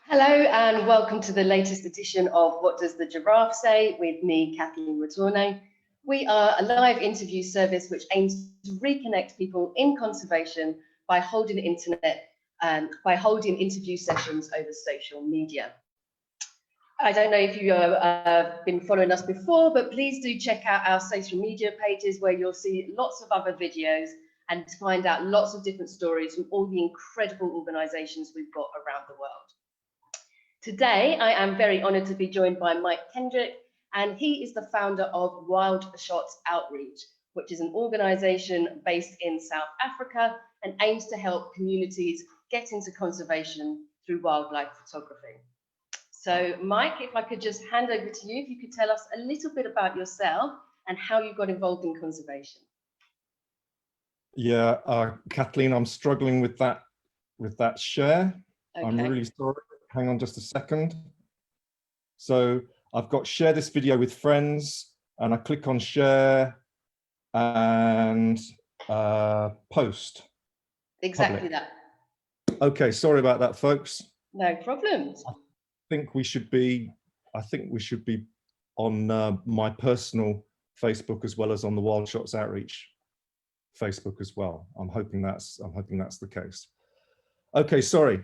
Hello and welcome to the latest edition of What Does the Giraffe Say with me, Kathleen Retourne. We are a live interview service which aims to reconnect people in conservation by holding interview sessions over social media. I don't know if you have been following us before, but please do check out our social media pages where you'll see lots of other videos and find out lots of different stories from all the incredible organisations we've got around the world. Today, I am very honoured to be joined by Mike Kendrick, and he is the founder of Wild Shots Outreach, which is an organisation based in South Africa and aims to help communities get into conservation through wildlife photography. So, Mike, if I could just hand over to you, if you could tell us a little bit about yourself and how you got involved in conservation. Yeah, Kathleen, I'm struggling with that share. Okay. I'm really sorry. Hang on just a second. So I've got share this video with friends, and I click on share and post. Exactly public. That. Okay, sorry about that, folks. No problems. I think we should be on my personal Facebook as well as on the Wild Shots Outreach Facebook as well. I'm hoping that's the case. Okay, sorry.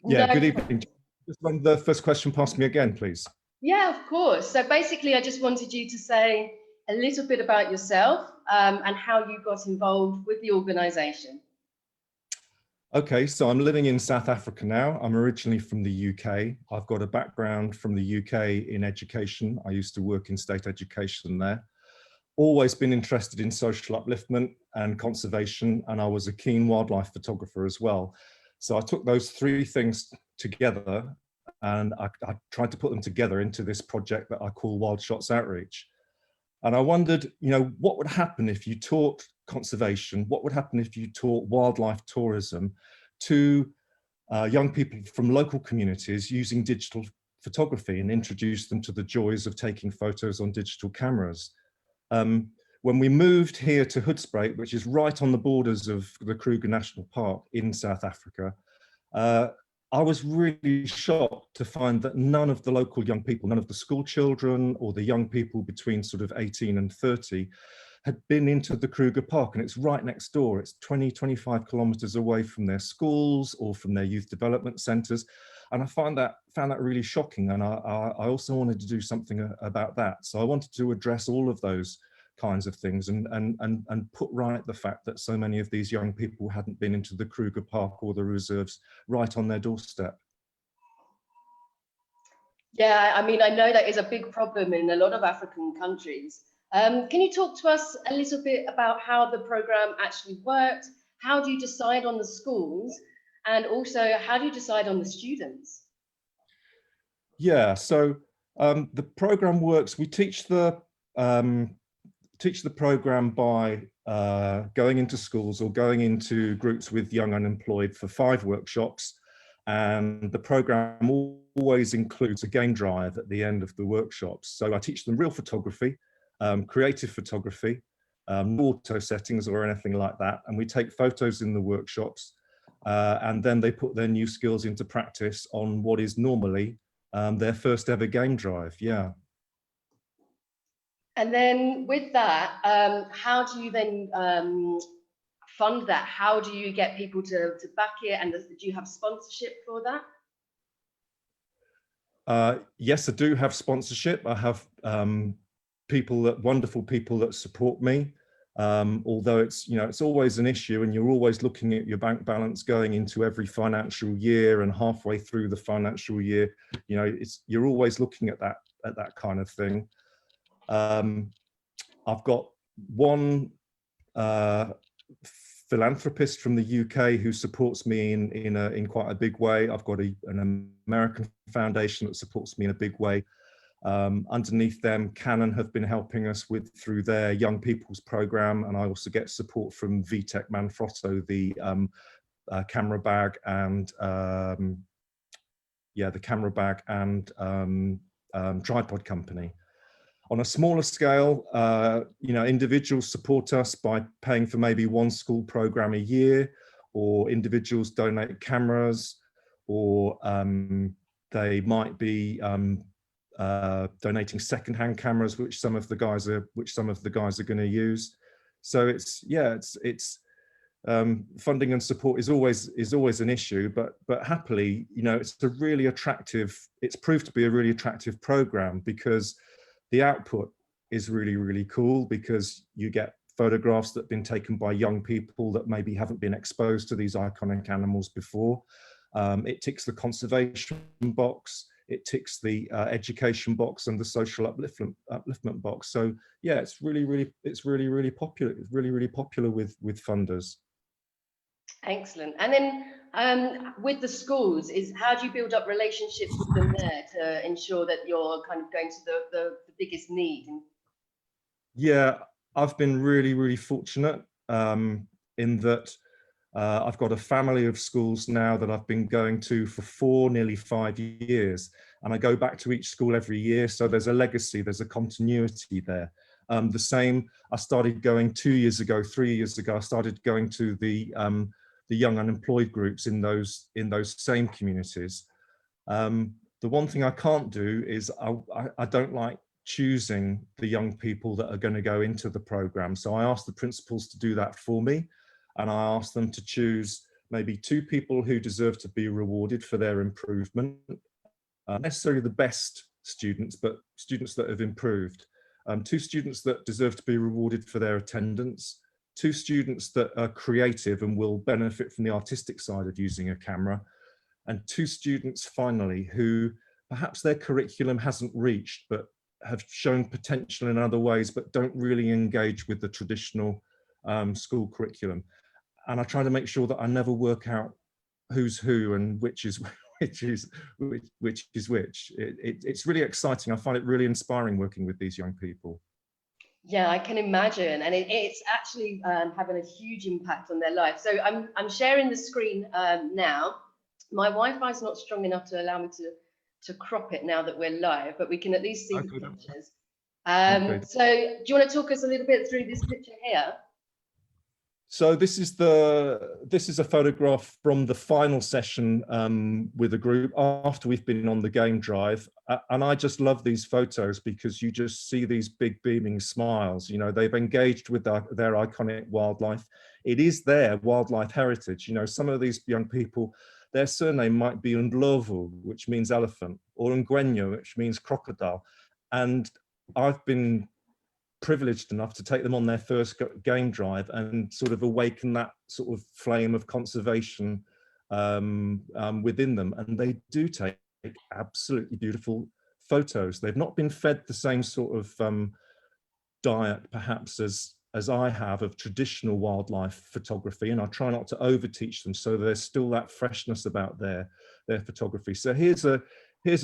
Yeah, good evening. Just run the first question past me again, please. Yeah, of course. So basically, I just wanted you to say a little bit about yourself and how you got involved with the organisation. Okay, so I'm living in South Africa now. I'm originally from the UK. I've got a background from the UK in education. I used to work in state education there. Always been interested in social upliftment and conservation, and I was a keen wildlife photographer as well. So I took those three things together and I tried to put them together into this project that I call Wild Shots Outreach. And I wondered, what would happen if you taught conservation? What would happen if you taught wildlife tourism to young people from local communities using digital photography and introduce them to the joys of taking photos on digital cameras? When we moved here to Hoedspruit, which is right on the borders of the Kruger National Park in South Africa, I was really shocked to find that none of the local young people, none of the school children or the young people between sort of 18 and 30 had been into the Kruger Park, and it's right next door. It's 25 kilometers away from their schools or from their youth development centers. And I found that really shocking. And I also wanted to do something about that. So I wanted to address all of those kinds of things and put right the fact that so many of these young people hadn't been into the Kruger Park or the reserves right on their doorstep. Yeah, I mean, I know that is a big problem in a lot of African countries. Can you talk to us a little bit about how the program actually worked? How do you decide on the schools? And also, how do you decide on the students? Yeah, so the program works. We teach the program by going into schools or going into groups with young unemployed for 5 workshops. And the program always includes a game drive at the end of the workshops. So I teach them real photography, creative photography, no auto settings or anything like that. And we take photos in the workshops. And then they put their new skills into practice on what is normally their first ever game drive. Yeah. And then with that, how do you then fund that? How do you get people to back it? And do you have sponsorship for that? Yes, I do have sponsorship. I have wonderful people that support me. Although it's always an issue, and you're always looking at your bank balance going into every financial year and halfway through the financial year. You're always looking at that kind of thing. I've got one philanthropist from the UK who supports me in quite a big way. I've got an American foundation that supports me in a big way. Underneath them, Canon have been helping us through their young people's program, and I also get support from VTech Manfrotto, the camera bag and tripod company. On a smaller scale, individuals support us by paying for maybe one school program a year, or individuals donate cameras, or they might be donating secondhand cameras, which some of the guys are going to use. So it's funding and support is always an issue, but happily, you know, it's proved to be a really attractive program, because the output is really cool, because you get photographs that have been taken by young people that maybe haven't been exposed to these iconic animals before. It ticks the conservation box, it ticks the education box and the social upliftment box. So yeah, it's really popular. It's really popular with funders. Excellent. And then with the schools, how do you build up relationships with them there to ensure that you're kind of going to the biggest need? Yeah, I've been really fortunate in that I've got a family of schools now that I've been going to for nearly 5 years, and I go back to each school every year. So there's a legacy, there's a continuity there. The same, I started going 2 years ago, 3 years ago, I started going to the young unemployed groups in those same communities. The one thing I can't do is I don't like choosing the young people that are going to go into the program. So I ask the principals to do that for me, and I ask them to choose maybe 2 people who deserve to be rewarded for their improvement, necessarily the best students, but students that have improved. 2 students that deserve to be rewarded for their attendance, 2 students that are creative and will benefit from the artistic side of using a camera, and 2 students finally who perhaps their curriculum hasn't reached but have shown potential in other ways but don't really engage with the traditional school curriculum. And I try to make sure that I never work out who's who and which is which. It's really exciting. I find it really inspiring working with these young people. Yeah, I can imagine, and it's actually having a huge impact on their life. So I'm sharing the screen now. My Wi-Fi is not strong enough to allow me to crop it now that we're live, but we can at least see the pictures. So do you want to talk us a little bit through this picture here? So this is a photograph from the final session with the group after we've been on the game drive, and I just love these photos because you just see these big beaming smiles. You know, they've engaged with their iconic wildlife. It is their wildlife heritage. You know, some of these young people, their surname might be Ndlovu, which means elephant, or Ngwenyo, which means crocodile, and I've been privileged enough to take them on their first game drive and sort of awaken that sort of flame of conservation within them, and they do take absolutely beautiful photos. They've not been fed the same sort of diet perhaps as I have of traditional wildlife photography, and I try not to overteach them, so there's still that freshness about their photography. So here's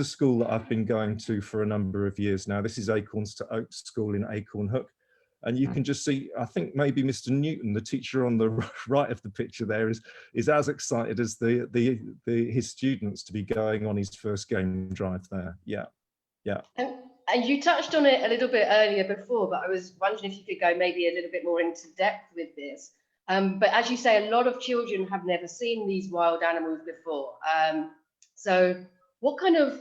a school that I've been going to for a number of years now. This is Acorns to Oaks School in Acorn Hook. And you can just see, I think maybe Mr. Newton, the teacher on the right of the picture there, is as excited as his students to be going on his first game drive there. Yeah. And you touched on it a little bit earlier before, but I was wondering if you could go maybe a little bit more into depth with this. But as you say, a lot of children have never seen these wild animals before. So what kind of,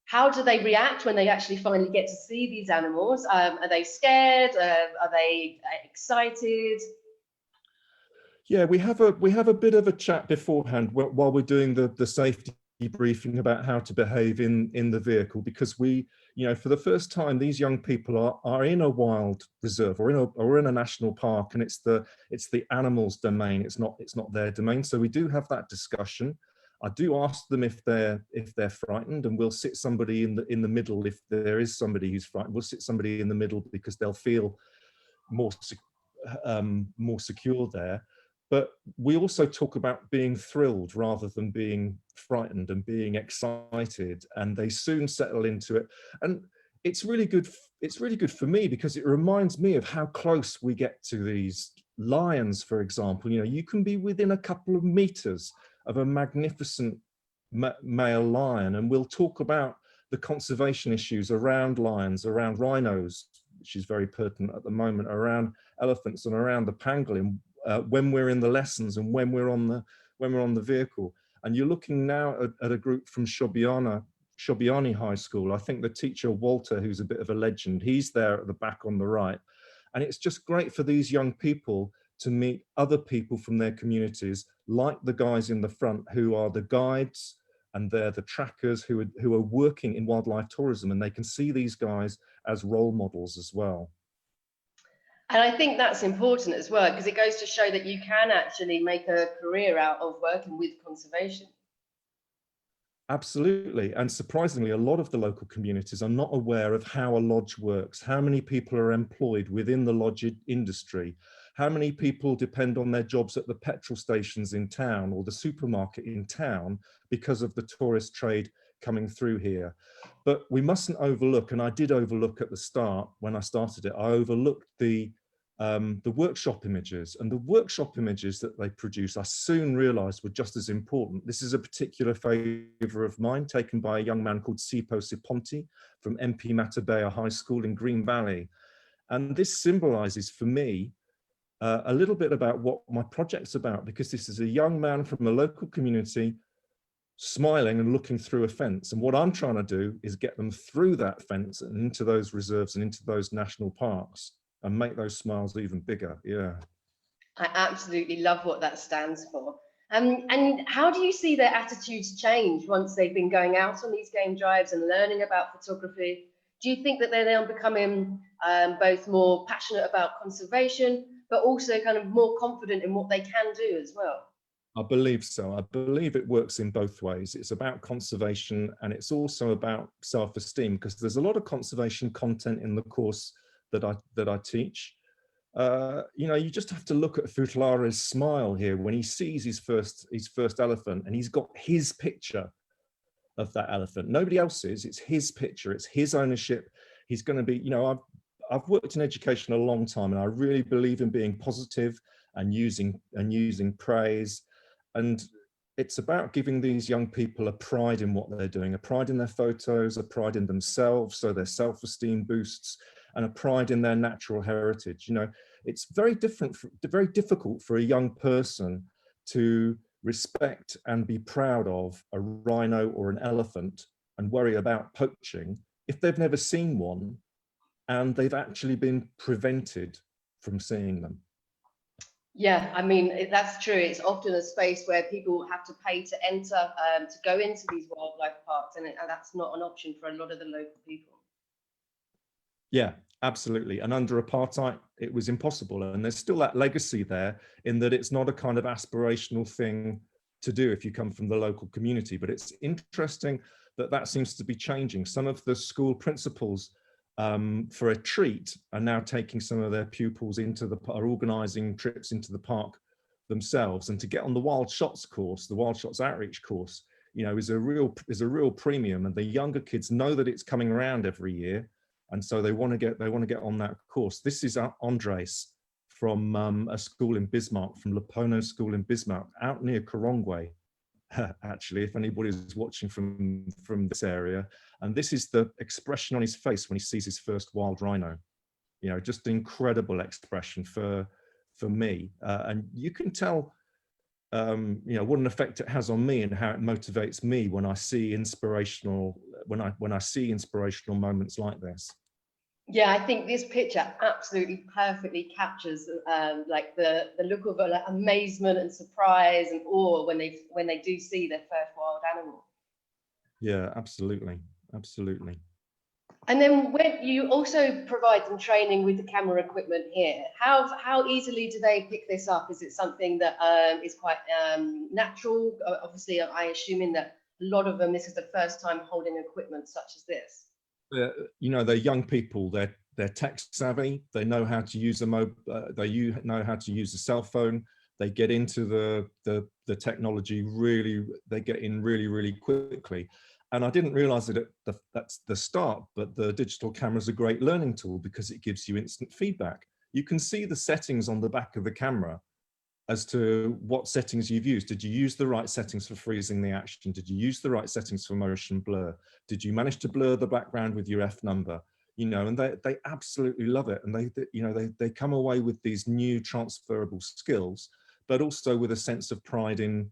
how do they react when they actually finally get to see these animals? Are they scared? Are they excited? Yeah, we have a bit of a chat beforehand while we're doing the safety briefing about how to behave in the vehicle, because we, you know, for the first time, these young people are in a wild reserve or in a national park, and it's the animals' domain. It's not their domain. So we do have that discussion. I do ask them if they're frightened, and we'll sit somebody in the middle. If there is somebody who's frightened, we'll sit somebody in the middle because they'll feel more secure there. But we also talk about being thrilled rather than being frightened, and being excited, and they soon settle into it. And it's really good. It's really good for me because it reminds me of how close we get to these lions, for example. You know, you can be within a couple of meters of a magnificent male lion, and we'll talk about the conservation issues around lions, around rhinos, which is very pertinent at the moment, around elephants and around the pangolin when we're in the lessons and when we're on the vehicle. And you're looking now at a group from Shobiani High School. I think the teacher, Walter, who's a bit of a legend, he's there at the back on the right. And it's just great for these young people to meet other people from their communities, like the guys in the front who are the guides and they're the trackers who are working in wildlife tourism, and they can see these guys as role models as well. And I think that's important as well, because it goes to show that you can actually make a career out of working with conservation. Absolutely. And surprisingly, a lot of the local communities are not aware of how a lodge works, how many people are employed within the lodge industry, how many people depend on their jobs at the petrol stations in town or the supermarket in town because of the tourist trade coming through here. But we mustn't overlook, and I did overlook at the start when I started it, I overlooked the workshop images, and the workshop images that they produce, I soon realized were just as important. This is a particular favor of mine taken by a young man called Sipo Siponti from MP Matabea High School in Green Valley. And this symbolizes for me a little bit about what my project's about, because this is a young man from a local community smiling and looking through a fence. And what I'm trying to do is get them through that fence and into those reserves and into those national parks and make those smiles even bigger. Yeah. I absolutely love what that stands for. And how do you see their attitudes change once they've been going out on these game drives and learning about photography? Do you think that they're now becoming both more passionate about conservation, but also kind of more confident in what they can do as well? I believe so. I believe it works in both ways. It's about conservation, and it's also about self-esteem, because there's a lot of conservation content in the course that I teach. You know, you just have to look at Futalare's smile here when he sees his first elephant, and he's got his picture of that elephant. Nobody else's. It's his picture. It's his ownership. He's going to be, you know, I've worked in education a long time, and I really believe in being positive and using praise. And it's about giving these young people a pride in what they're doing, a pride in their photos, a pride in themselves, so their self-esteem boosts, and a pride in their natural heritage. You know, it's very difficult for a young person to respect and be proud of a rhino or an elephant and worry about poaching if they've never seen one and they've actually been prevented from seeing them. Yeah, I mean, that's true. It's often a space where people have to pay to enter, to go into these wildlife parks, and that's not an option for a lot of the local people. Yeah, absolutely. And under apartheid, it was impossible. And there's still that legacy there in that it's not a kind of aspirational thing to do if you come from the local community. But it's interesting that that seems to be changing. Some of the school principals for a treat are now taking some of their pupils are organizing trips into the park themselves. And to get on the Wild Shots course, the Wild Shots outreach course, you know, is a real premium. And the younger kids know that it's coming around every year. And so they want to get on that course. This is Andres from a school in Bismarck, from Lepono School in Bismarck, out near Korongwe, actually, if anybody's watching from this area. And this is the expression on his face when he sees his first wild rhino. You know, just an incredible expression for me. And you can tell, you know, what an effect it has on me and how it motivates me when I see inspirational moments like this. Yeah, I think this picture absolutely perfectly captures like the look of like amazement and surprise and awe when they do see their first wild animal. Yeah, absolutely, absolutely. And then when you also provide them training with the camera equipment here, how easily do they pick this up? Is it something that is quite natural? Obviously, I assuming that a lot of them, this is the first time holding equipment such as this. You know, they're young people. They're tech savvy. They know how to use know how to use a cell phone. They get into the technology really. They get in really quickly. And I didn't realize that that's the start, but the digital camera is a great learning tool because it gives you instant feedback. You can see the settings on the back of the camera as to what settings you've used. Did you use the right settings for freezing the action? Did you use the right settings for motion blur? Did you manage to blur the background with your F number? You know, and they absolutely love it. And they come away with these new transferable skills, but also with a sense of pride in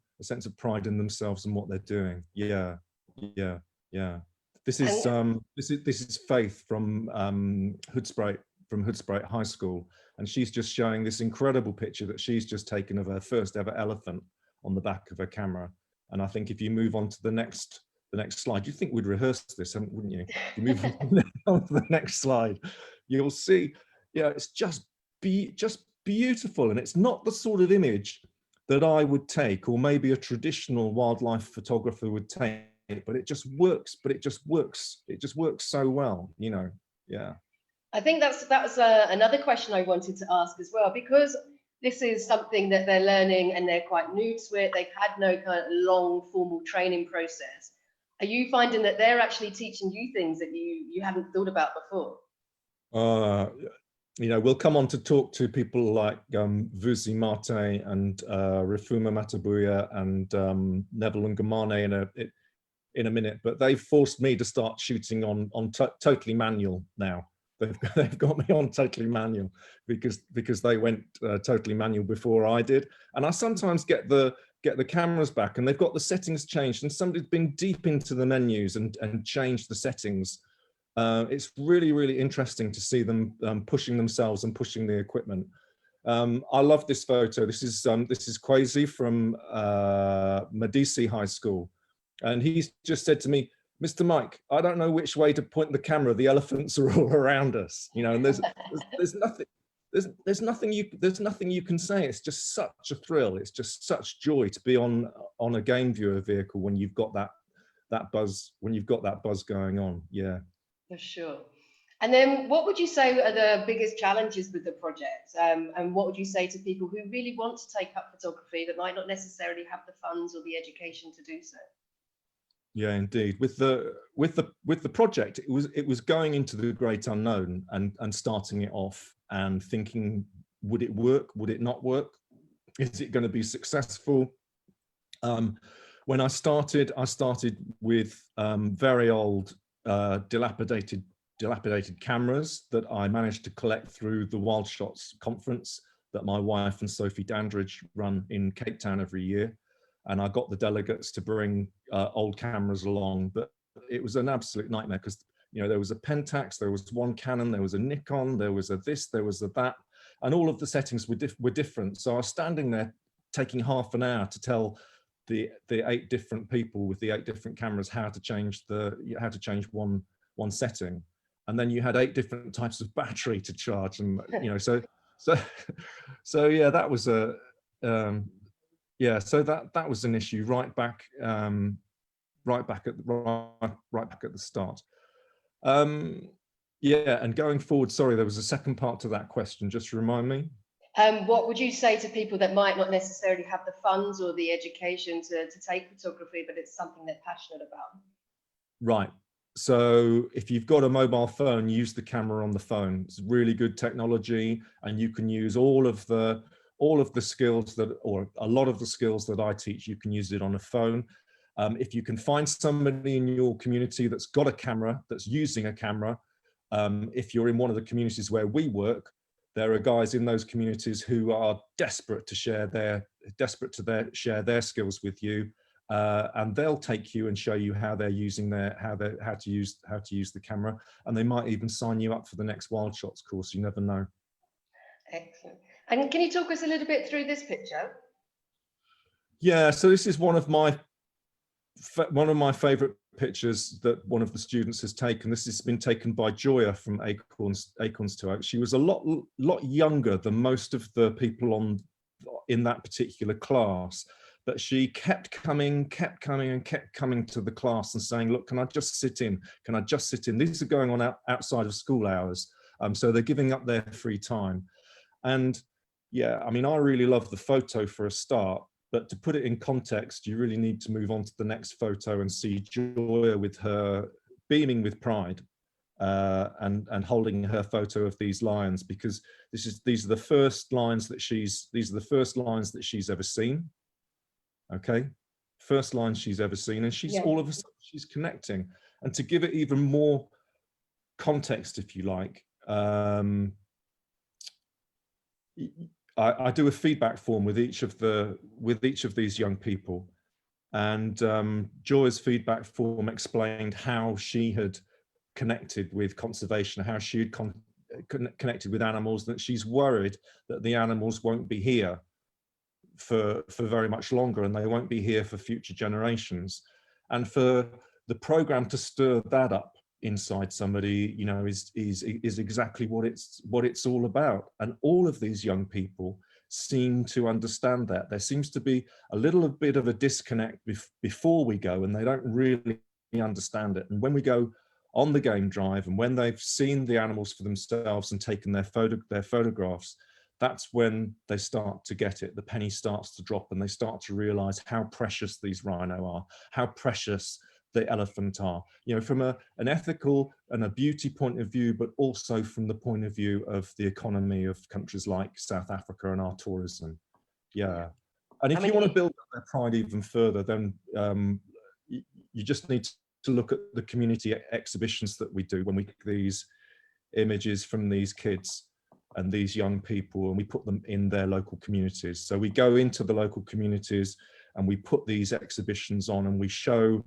pride in themselves and what they're doing. Yeah, yeah, yeah. This is Faith from Hoodspray High School, and she's just showing this incredible picture that she's just taken of her first ever elephant on the back of her camera. And I think if you move on to the next slide, you think we'd rehearse this, wouldn't you? If you move on to the next slide, you'll see, yeah, it's just beautiful, and it's not the sort of image that I would take, or maybe a traditional wildlife photographer would take, but it just works. It just works so well, you know. Yeah. I think that was another question I wanted to ask as well, because this is something that they're learning and they're quite new to it. They've had no kind of long formal training process. Are you finding that they're actually teaching you things that you hadn't thought about before? You know, we'll come on to talk to people like Vusi Mate and Rifuma Matabuya and Neville Ngamane in a minute, but they've forced me to start shooting on totally manual now. They've got me on totally manual because they went totally manual before I did, and I sometimes get the cameras back and they've got the settings changed, and somebody's been deep into the menus and changed the settings. It's really interesting to see them pushing themselves and pushing the equipment. I love this photo. This is Kwesi from Medici High School, and he's just said to me, "Mr. Mike, I don't know which way to point the camera. The elephants are all around us, you know." And there's nothing you can say. It's just such a thrill. It's just such joy to be on a game viewer vehicle when you've got that buzz going on. Yeah. For sure. And then what would you say are the biggest challenges with the project? And what would you say to people who really want to take up photography but might not necessarily have the funds or the education to do so? Yeah, indeed. With the project, it was going into the great unknown and starting it off and thinking, would it work? Would it not work? Is it going to be successful? When I started with very old, dilapidated cameras that I managed to collect through the Wild Shots conference that my wife and Sophie Dandridge run in Cape Town every year. And I got the delegates to bring old cameras along, but it was an absolute nightmare because, you know, there was a Pentax, there was one Canon, there was a Nikon, there was a this, there was a that, and all of the settings were different. So I was standing there taking half an hour to tell the 8 different people with the 8 different cameras how to change one setting, and then you had 8 different types of battery to charge, and you know, so yeah, that was a yeah, so that was an issue right back at the start. Yeah, and going forward, sorry, there was a second part to that question. Just remind me. What would you say to people that might not necessarily have the funds or the education to take photography, but it's something they're passionate about? Right. So if you've got a mobile phone, use the camera on the phone. It's really good technology, and you can use all of the skills that, or a lot of the skills that I teach, you can use it on a phone. If you can find somebody in your community that's got a camera, that's using a camera, if you're in one of the communities where we work, there are guys in those communities who are desperate to share their skills with you, and they'll take you and show you how they're using how to use the camera, and they might even sign you up for the next Wild Shots course. You never know. Excellent. And can you talk us a little bit through this picture? Yeah, so this is one of my favorite pictures that one of the students has taken. This has been taken by Joya from Acorns to Oak. She was a lot younger than most of the people in that particular class, but she kept coming to the class and saying, "Look, can I just sit in? Can I just sit in?" These are going on outside of school hours, so they're giving up their free time. And yeah, I mean, I really love the photo for a start, but to put it in context, you really need to move on to the next photo and see Joya with her beaming with pride and holding her photo of these lions, because these are the first lines that she's ever seen. Okay, first lines she's ever seen, and she's all of a sudden she's connecting. And to give it even more context, if you like, I do a feedback form with each of these young people, And Joy's feedback form explained how she had connected with conservation, how she had connected with animals, that she's worried that the animals won't be here for very much longer, and they won't be here for future generations. And for the program to stir that up inside somebody, you know, is exactly what it's all about. And all of these young people seem to understand that. There seems to be a little bit of a disconnect before we go, and they don't really understand it. And when we go on the game drive, and when they've seen the animals for themselves and taken their photographs, that's when they start to get it. The penny starts to drop, and they start to realize how precious these rhino are, how precious the elephant are, you know, from an ethical and a beauty point of view, but also from the point of view of the economy of countries like South Africa and our tourism. Yeah. And if you want to build up their pride even further, then you just need to look at the community exhibitions that we do when we take these images from these kids and these young people, and we put them in their local communities. So we go into the local communities and we put these exhibitions on, and we show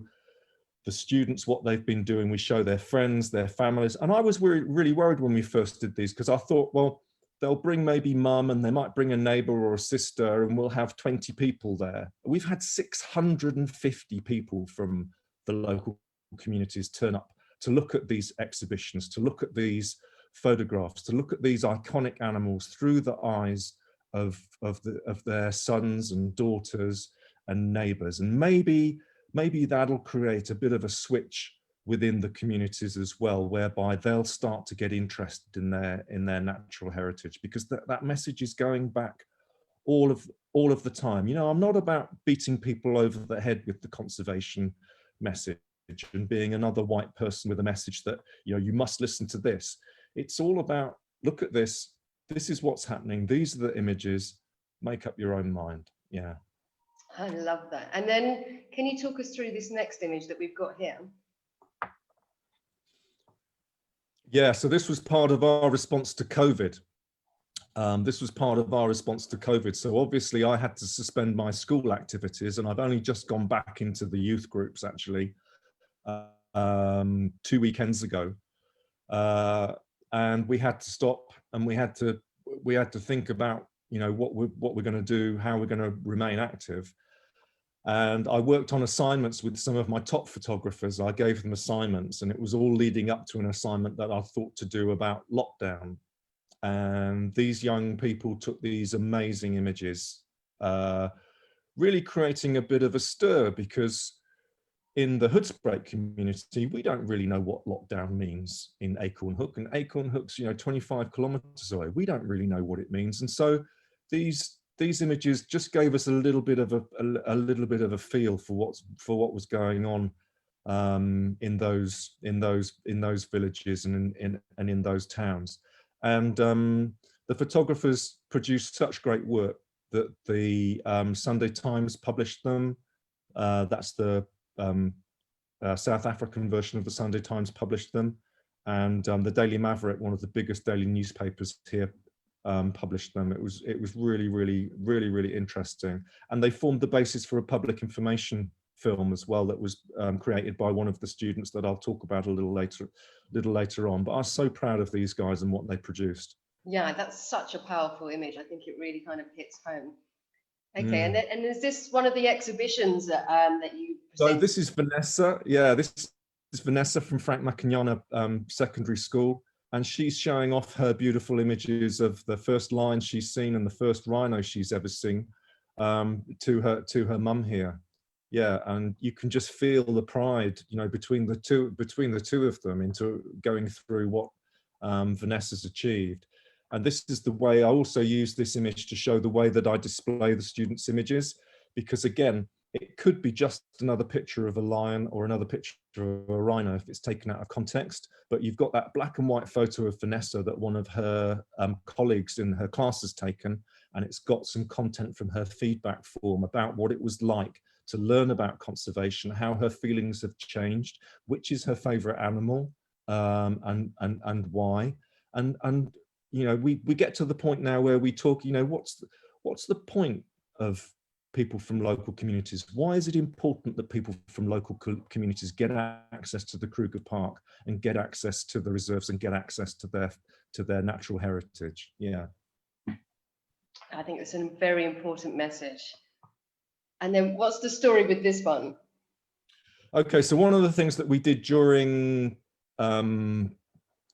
the students what they've been doing. We show their friends, their families. And I was really worried when we first did these, because I thought, well, they'll bring maybe mum, and they might bring a neighbor or a sister, and we'll have 20 people there. We've had 650 people from the local communities turn up to look at these exhibitions, to look at these photographs, to look at these iconic animals through the eyes of their sons and daughters and neighbors. And maybe that'll create a bit of a switch within the communities as well, whereby they'll start to get interested in their natural heritage, because that message is going back all of the time. You know, I'm not about beating people over the head with the conservation message and being another white person with a message that, you know, you must listen to this. It's all about, look at this, this is what's happening, these are the images, make up your own mind. Yeah. I love that. And then can you talk us through this next image that we've got here? Yeah, so this was part of our response to COVID. This was part of our response to COVID. So obviously I had to suspend my school activities, and I've only just gone back into the youth groups actually 2 weekends ago. And we had to stop, and we had to think about, you know, what we're going to do, how we're going to remain active. And I worked on assignments with some of my top photographers. I gave them assignments, and it was all leading up to an assignment that I thought to do about lockdown. And these young people took these amazing images, really creating a bit of a stir, because in the Hoedspruit community, we don't really know what lockdown means in Acorn Hook, and Acorn Hook's, you know, 25 kilometers away. We don't really know what it means. And so these images just gave us a little bit of a feel for what was going on in those villages and in those towns. And the photographers produced such great work that the Sunday Times published them. That's the South African version of the Sunday Times published them, and the Daily Maverick, one of the biggest daily newspapers here, published them. It was really interesting, and they formed the basis for a public information film as well that was created by one of the students that I'll talk about a little later on. But I was so proud of these guys and what they produced. Yeah, that's such a powerful image. I think it really kind of hits home. Okay, and is this one of the exhibitions that you presented? So this is Vanessa. Yeah, this is Vanessa from Frank Macanyana Secondary School, and she's showing off her beautiful images of the first lion she's seen and the first rhino she's ever seen to her mum here. Yeah, and you can just feel the pride, you know, between the two of them into going through what Vanessa's achieved. And this is the way I also use this image to show the way that I display the students' images, because again, it could be just another picture of a lion or another picture of a rhino if it's taken out of context, but you've got that black and white photo of Vanessa that one of her colleagues in her class has taken, and it's got some content from her feedback form about what it was like to learn about conservation, how her feelings have changed, which is her favorite animal, and why. And you know, we get to the point now where we talk, you know, what's the point of people from local communities? Why is it important that people from local communities get access to the Kruger Park and get access to the reserves and get access to their natural heritage? Yeah. I think it's a very important message. And then what's the story with this one? Okay, so one of the things that we did during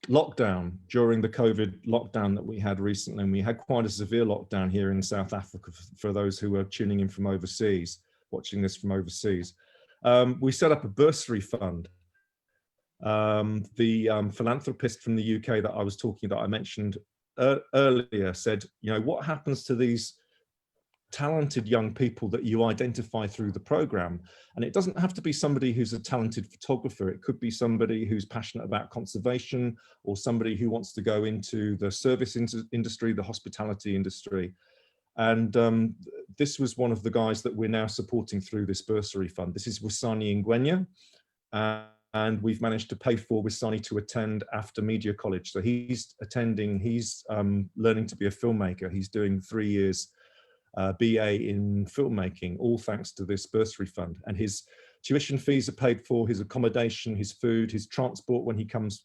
lockdown, during the COVID lockdown that we had recently, and we had quite a severe lockdown here in South Africa for those who are tuning in from overseas, watching this from overseas. We set up a bursary fund. The philanthropist from the UK that I was talking, that I mentioned earlier, said, you know, what happens to these talented young people that you identify through the program? And it doesn't have to be somebody who's a talented photographer. It could be somebody who's passionate about conservation, or somebody who wants to go into the service industry, the hospitality industry. And this was one of the guys that we're now supporting through this bursary fund. This is Wisani Ngwenya, and we've managed to pay for Wisani to attend after media college. So he's attending, he's learning to be a filmmaker. He's doing 3 years BA in filmmaking, all thanks to this bursary fund. And his tuition fees are paid for, his accommodation, his food, his transport when he comes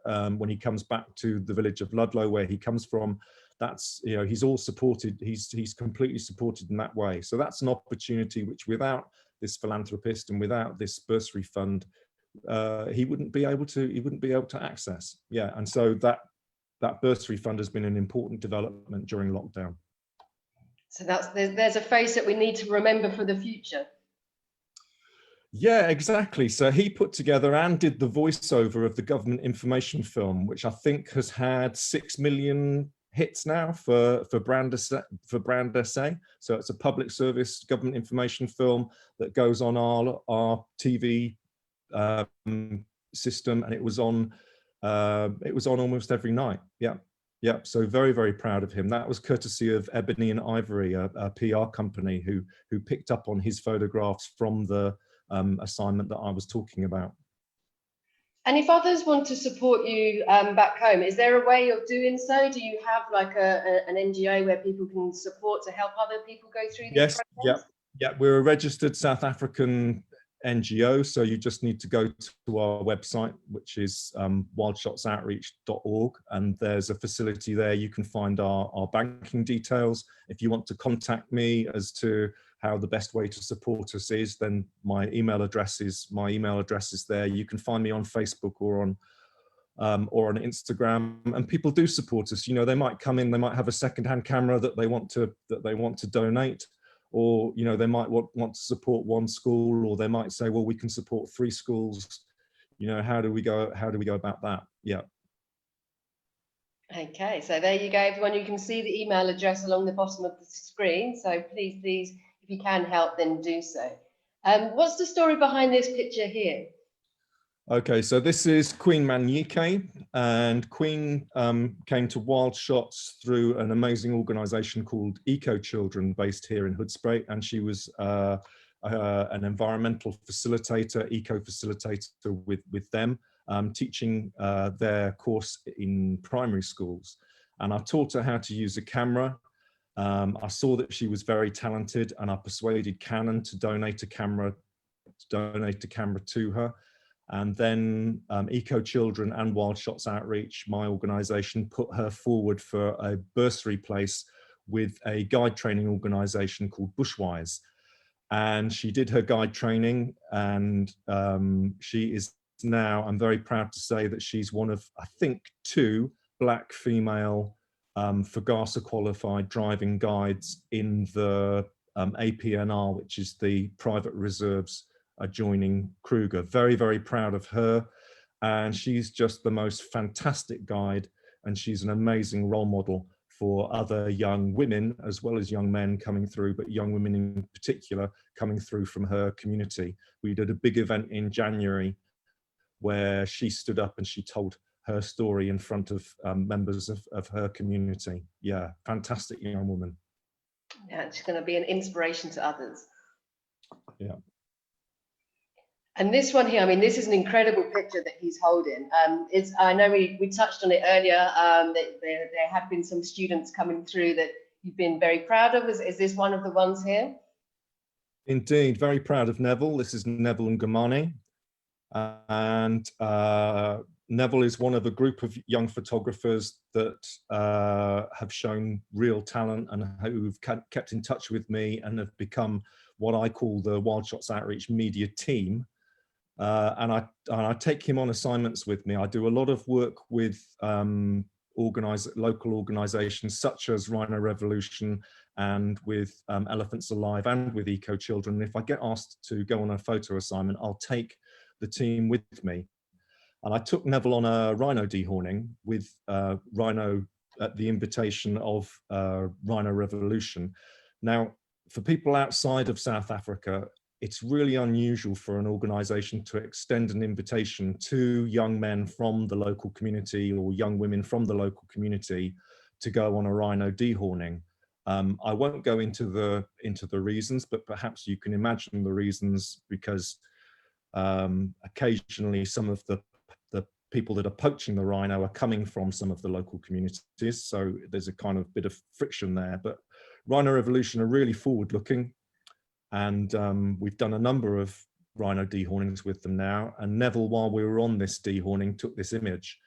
back to the village of Ludlow, where he comes from. That's, you know, he's all supported. He's completely supported in that way. So that's an opportunity which, without this philanthropist and without this bursary fund, he wouldn't be able to access. Yeah, and so that bursary fund has been an important development during lockdown. So there's a face that we need to remember for the future. Yeah, exactly. So he put together and did the voiceover of the government information film, which I think has had 6 million hits now for Brand SA. So it's a public service government information film that goes on our TV system, and it was on almost every night. Yeah. Yeah, so very, very proud of him. That was courtesy of Ebony and Ivory, a PR company who picked up on his photographs from the assignment that I was talking about. And if others want to support you back home, is there a way of doing so? Do you have like an NGO where people can support to help other people go through these programs? Yeah, we're a registered South African NGO, so you just need to go to our website, which is wildshotoutreach.org, and there's a facility there. You can find our banking details. If you want to contact me as to how the best way to support us is, then my email address is there. You can find me on Facebook or on Instagram, and people do support us. You know, they might come in, they might have a second-hand camera that they want to donate, or, you know, they might want to support one school, or they might say, well, we can support 3 schools. You know, how do we go about that? Yeah. Okay, so there you go, everyone. You can see the email address along the bottom of the screen. So please, if you can help, then do so. What's the story behind this picture here? Okay, so this is Queen Manyike, and Queen came to Wild Shots through an amazing organisation called Eco Children, based here in Hoedspruit, and she was an environmental facilitator, eco facilitator with them, teaching their course in primary schools. And I taught her how to use a camera. I saw that she was very talented, and I persuaded Canon to donate a camera to her. And then Eco Children and Wild Shots Outreach, my organisation, put her forward for a bursary place with a guide training organisation called Bushwise. And she did her guide training, and she is now, I'm very proud to say that she's one of, I think, 2 black female FAGASA qualified driving guides in the APNR, which is the private reserves adjoining Kruger. Very, very proud of her, and she's just the most fantastic guide, and she's an amazing role model for other young women as well as young men coming through, but young women in particular coming through from her community. We did a big event in January where she stood up and she told her story in front of members of her community. Yeah, fantastic young woman. Yeah, she's going to be an inspiration to others. Yeah. And this one here, I mean, this is an incredible picture that he's holding. I know we touched on it earlier, that there have been some students coming through that you've been very proud of. Is this one of the ones here? Indeed, very proud of Neville. This is Neville and Gamani. And Neville is one of a group of young photographers that have shown real talent and who've kept in touch with me and have become what I call the Wild Shots Outreach media team. And I take him on assignments with me. I do a lot of work with local organizations such as Rhino Revolution and with Elephants Alive and with Eco Children. If I get asked to go on a photo assignment, I'll take the team with me. And I took Neville on a rhino dehorning with Rhino at the invitation of Rhino Revolution. Now, for people outside of South Africa, it's really unusual for an organization to extend an invitation to young men from the local community or young women from the local community to go on a rhino dehorning. I won't go into the reasons, but perhaps you can imagine the reasons, because occasionally some of the people that are poaching the rhino are coming from some of the local communities. So there's a kind of bit of friction there, but Rhino Revolution are really forward looking. And we've done a number of rhino dehornings with them now. And Neville, while we were on this dehorning, took this image.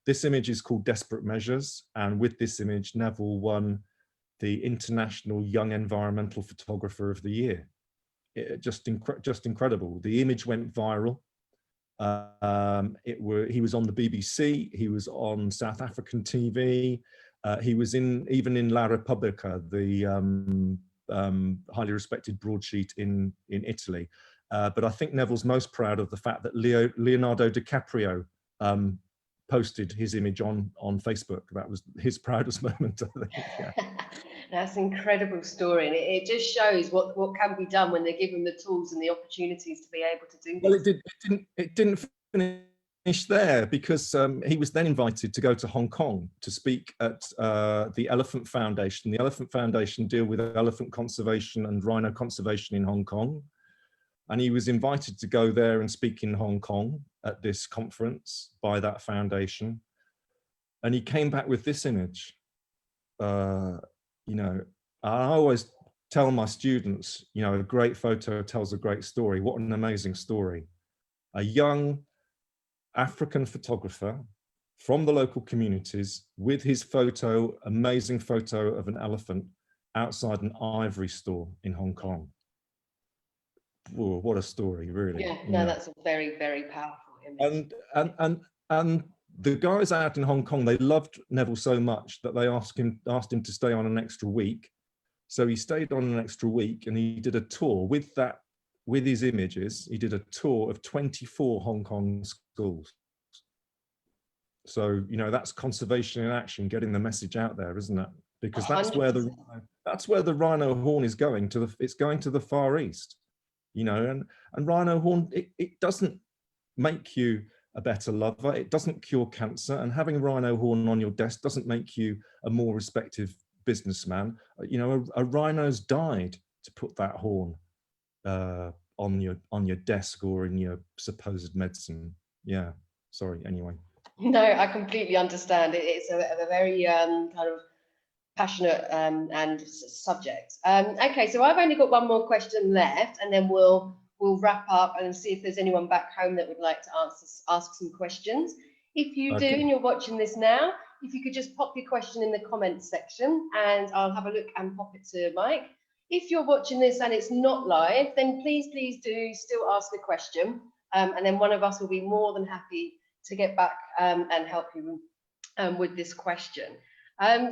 This image is called Desperate Measures. And with this image, Neville won the International Young Environmental Photographer of the Year. Just incredible. The image went viral. He was on the BBC, he was on South African TV, he was even in La Repubblica, the highly respected broadsheet in Italy. But I think Neville's most proud of the fact that Leonardo DiCaprio posted his image on Facebook. That was his proudest moment, I think. Yeah. That's an incredible story, and it just shows what can be done when they're given the tools and the opportunities to be able to do this. Well, it didn't finish there, because he was then invited to go to Hong Kong to speak at the Elephant Foundation. The Elephant Foundation deal with elephant conservation and rhino conservation in Hong Kong. And he was invited to go there and speak in Hong Kong at this conference by that foundation. And he came back with this image. You know, I always tell my students, you know, a great photo tells a great story. What an amazing story. A young African photographer from the local communities with his photo, amazing photo of an elephant outside an ivory store in Hong Kong. Whoa, what a story, really. Yeah, no, that's a very, very powerful image. And the guys out in Hong Kong, they loved Neville so much that they asked him to stay on an extra week. So he stayed on an extra week, and he did a tour with his images. He did a tour of 24 Hong Kong schools. So, you know, that's conservation in action, getting the message out there, isn't it? Because that's 100%. where the rhino horn is going to. It's going to the Far East, you know, and rhino horn, it doesn't make you a better lover. It doesn't cure cancer, and having a rhino horn on your desk doesn't make you a more respected businessman. You know, a rhino's died to put that horn on your desk or in your supposed medicine. Yeah, sorry, anyway. No, I completely understand. It's a very kind of passionate and subject. Okay, so I've only got one more question left, and then we'll wrap up and see if there's anyone back home that would like to ask some questions. If you do, and you're watching this now, if you could just pop your question in the comments section, and I'll have a look and pop it to Mike. If you're watching this and it's not live, then please do still ask the question, and then one of us will be more than happy to get back and help you with this question. Mike,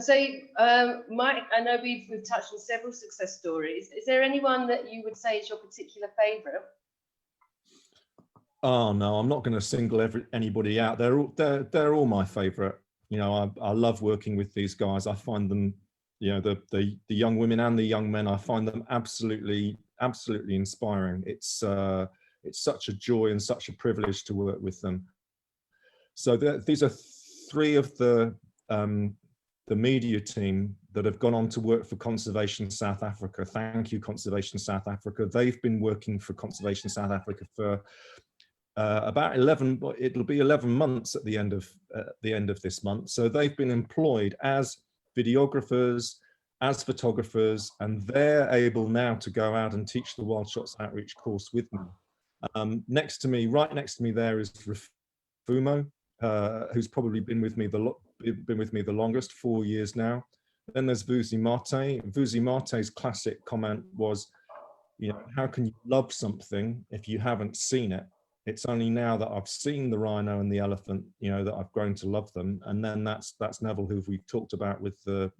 I know we've touched on several success stories. Is there anyone that you would say is your particular favourite? Oh no, I'm not going to single anybody out. They're all my favourite. You know, I love working with these guys. I find them, you know, the young women and the young men, I find them absolutely inspiring. It's such a joy and such a privilege to work with them. So these are three of the media team that have gone on to work for Conservation South Africa. Thank you, Conservation South Africa. They've been working for Conservation South Africa for about 11. It'll be 11 months at the end of this month. So they've been employed as videographers, as photographers, and they're able now to go out and teach the Wild Shots Outreach course with me. Next to me, right next to me there is Fumo, who's probably been with me the longest, 4 years now. Then there's Vuzi Mate. Vuzi Mate's classic comment was, you know, how can you love something if you haven't seen it? It's only now that I've seen the rhino and the elephant, you know, that I've grown to love them. And then that's Neville, who we've talked about with the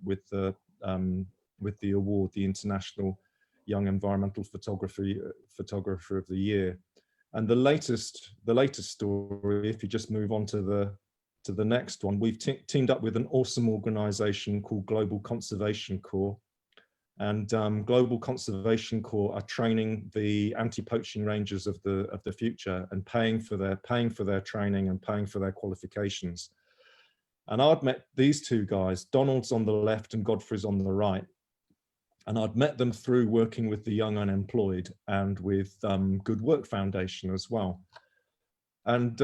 award, the International Young Environmental Photographer of the Year. And the latest story, if you just move on to the next one, we've teamed up with an awesome organization called Global Conservation Corps. And Global Conservation Corps are training the anti-poaching rangers of the future and paying for their training and paying for their qualifications. And I'd met these two guys, Donald's on the left and Godfrey's on the right. And I'd met them through working with the Young Unemployed and with Good Work Foundation as well. And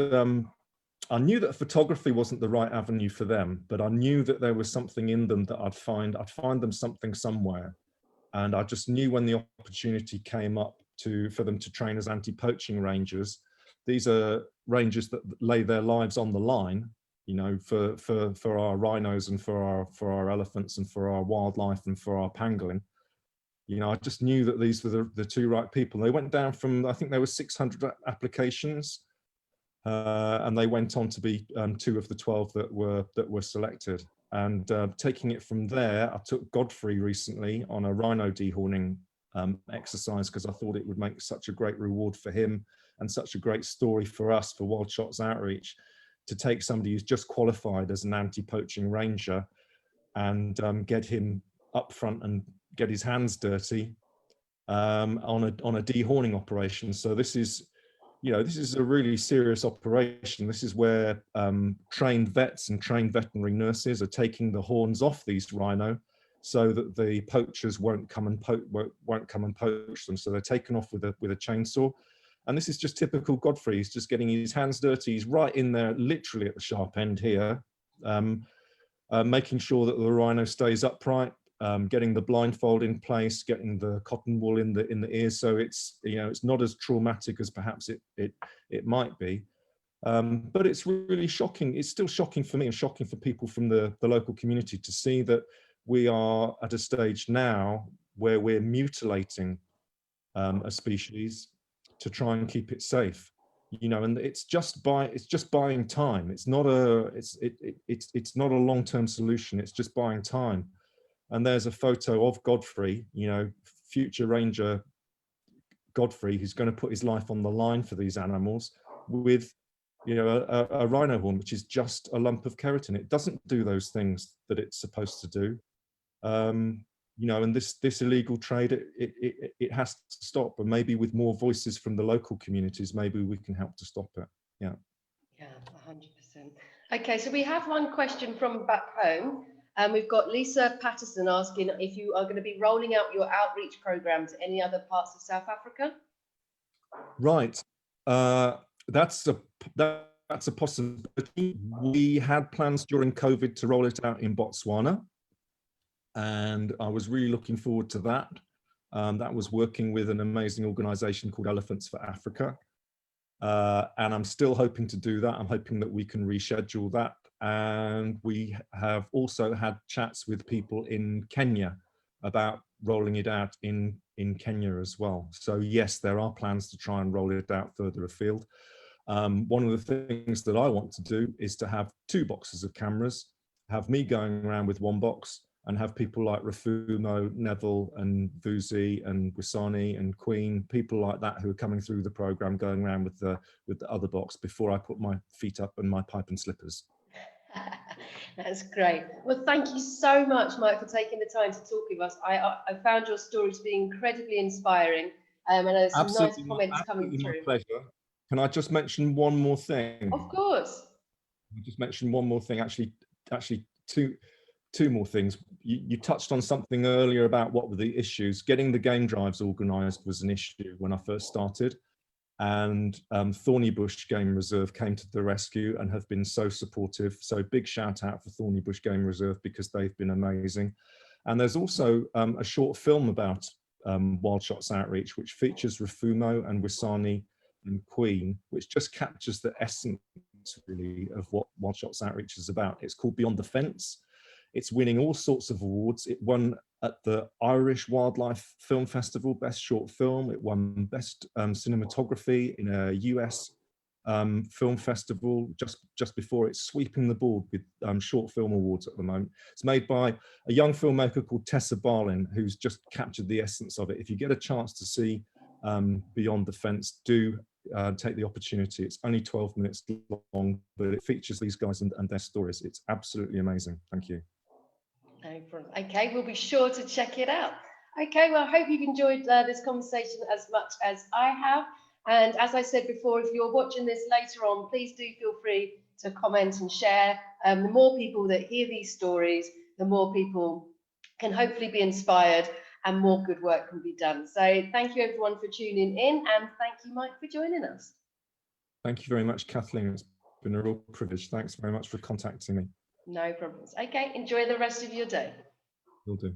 I knew that photography wasn't the right avenue for them, but I knew that there was something in them that I'd find them something somewhere. And I just knew when the opportunity came up for them to train as anti-poaching rangers. These are rangers that lay their lives on the line, you know, for our rhinos and for our elephants and for our wildlife and for our pangolin. You know, I just knew that these were the two right people. They went down from, I think there were 600 applications, and they went on to be 2 of the 12 that were selected. And taking it from there, I took Godfrey recently on a rhino dehorning exercise because I thought it would make such a great reward for him and such a great story for us, for Wild Shots Outreach, to take somebody who's just qualified as an anti-poaching ranger and get him up front and get his hands dirty on a dehorning operation. So this is, you know, this is a really serious operation. This is where trained vets and trained veterinary nurses are taking the horns off these rhino so that the poachers won't come and poach them. So they're taken off with a chainsaw. And this is just typical Godfrey. He's just getting his hands dirty. He's right in there, literally at the sharp end here, making sure that the rhino stays upright, getting the blindfold in place, getting the cotton wool in the ears, so it's, you know, it's not as traumatic as perhaps it might be, but it's really shocking. It's still shocking for me and shocking for people from the local community to see that we are at a stage now where we're mutilating a species to try and keep it safe. You know, and it's just buying time. It's not a long-term solution. It's just buying time. And there's a photo of Godfrey, you know, future ranger Godfrey, who's going to put his life on the line for these animals with, you know, a rhino horn, which is just a lump of keratin. It doesn't do those things that it's supposed to do. You know, and this illegal trade, it has to stop. And maybe with more voices from the local communities, maybe we can help to stop it. Yeah. Yeah, 100%. Okay, so we have one question from back home. And we've got Lisa Patterson asking if you are going to be rolling out your outreach program to any other parts of South Africa. Right. That's a possibility. We had plans during COVID to roll it out in Botswana, and I was really looking forward to that. That was working with an amazing organization called Elephants for Africa. And I'm still hoping to do that. I'm hoping that we can reschedule that. And we have also had chats with people in Kenya about rolling it out in Kenya as well. So yes, there are plans to try and roll it out further afield. One of the things that I want to do is to have 2 boxes of cameras, have me going around with 1 box, and have people like Rafumo, Neville and Vuzi and Wisani and Queen, people like that who are coming through the program, going around with the other box before I put my feet up and my pipe and slippers. That's great. Well, thank you so much, Mike, for taking the time to talk with us. I found your story to be incredibly inspiring, and there's some nice comments coming through. My pleasure. Can I just mention one more thing? Of course. I'll just mention one more thing, actually two more things. You touched on something earlier about what were the issues. Getting the game drives organised was an issue when I first started, and Thornybush Game Reserve came to the rescue and have been so supportive. So big shout out for Thornybush Game Reserve, because they've been amazing. And there's also a short film about Wild Shots Outreach, which features Rafumo and Wisani and Queen, which just captures the essence really of what Wild Shots Outreach is about. It's called Beyond the Fence. It's winning all sorts of awards. It won at the Irish Wildlife Film Festival, Best Short Film. It won Best Cinematography in a US film festival just before. It's sweeping the board with short film awards at the moment. It's made by a young filmmaker called Tessa Barlin, who's just captured the essence of it. If you get a chance to see Beyond the Fence, do take the opportunity. It's only 12 minutes long, but it features these guys and their stories. It's absolutely amazing. Thank you. No problem. Okay, we'll be sure to check it out. Okay, well, I hope you've enjoyed this conversation as much as I have. And as I said before, if you're watching this later on, please do feel free to comment and share. The more people that hear these stories, the more people can hopefully be inspired and more good work can be done. So thank you everyone for tuning in, and thank you, Mike, for joining us. Thank you very much, Kathleen. It's been a real privilege. Thanks very much for contacting me. No problems. Okay, enjoy the rest of your day. Will do.